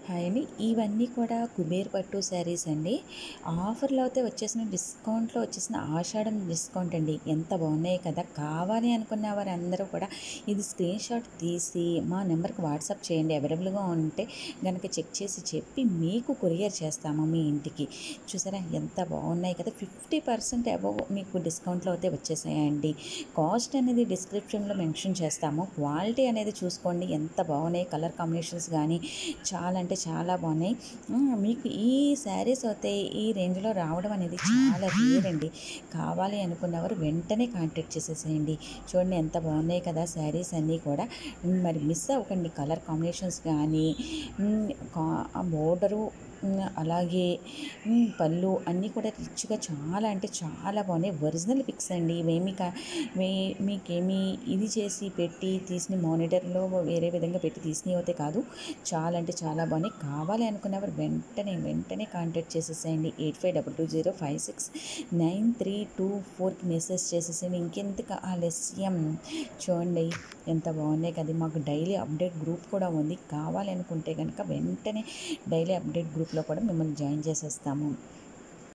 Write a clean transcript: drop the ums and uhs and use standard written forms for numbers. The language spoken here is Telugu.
హాయ్ అండి. ఇవన్నీ కూడా కుబేర్ పట్టు శారీస్ అండి. ఆఫర్‌లో అయితే వచ్చేసిన డిస్కౌంట్‌లో వచ్చేసిన ఆషాఢం డిస్కౌంట్ అండి. ఎంత బాగున్నాయి కదా! కావాలి అనుకున్న వారందరూ కూడా ఇది స్క్రీన్‌షాట్ తీసి మా నెంబర్‌కి వాట్సాప్ చేయండి. అవైలబుల్‌గా ఉంటే గనక చెక్ చేసి చెప్పి మీకు కొరియర్ చేస్తాము మీ ఇంటికి. చూసారా ఎంత బాగున్నాయి కదా! 50% అబోవ్ మీకు డిస్కౌంట్‌లో అయితే వచ్చేసాయండి. కాస్ట్ అనేది డిస్క్రిప్షన్‌లో మెన్షన్ చేస్తాము. క్వాలిటీ అనేది చూసుకోండి ఎంత బాగున్నాయి. కలర్ కాంబినేషన్స్ కానీ చాలా అంటే చాలా బాగున్నాయి. మీకు ఈ శారీస్ అయితే ఈ రేంజ్‌లో రావడం అనేది చాలా రేర్ అండి. కావాలి అనుకున్నవారు వెంటనే కాంటాక్ట్ చేసేసేయండి. చూడండి ఎంత బాగున్నాయి కదా శారీస్ అన్నీ కూడా. మరి మిస్ అవ్వకండి కలర్ కాంబినేషన్స్ కానీ కా బోర్డరు అలాగే పళ్ళు అన్నీ కూడా రిచ్‌గా చాలా అంటే చాలా బాగున్నాయి. ఒరిజినల్ పిక్స్ అండి. ఇవేమి మీకేమీ ఇది చేసి పెట్టి తీసిన మానిటర్‌లో వేరే విధంగా పెట్టి తీసినవి అయితే కాదు. చాలా అంటే చాలా బాగున్నాయి. కావాలి అనుకున్నవారు వెంటనే కాంటాక్ట్ చేసేసేయండి. 8522569324కి మెసేజ్ చేసేసేయండి. ఇంకెందుకు ఆలస్యం. చూడండి ఎంత బాగున్నాయి కదా! మాకు డైలీ అప్డేట్ గ్రూప్ కూడా ఉంది. కావాలి అనుకుంటే కనుక వెంటనే డైలీ అప్డేట్ గ్రూప్లో కూడా మిమ్మల్ని జాయిన్ చేసేస్తాము.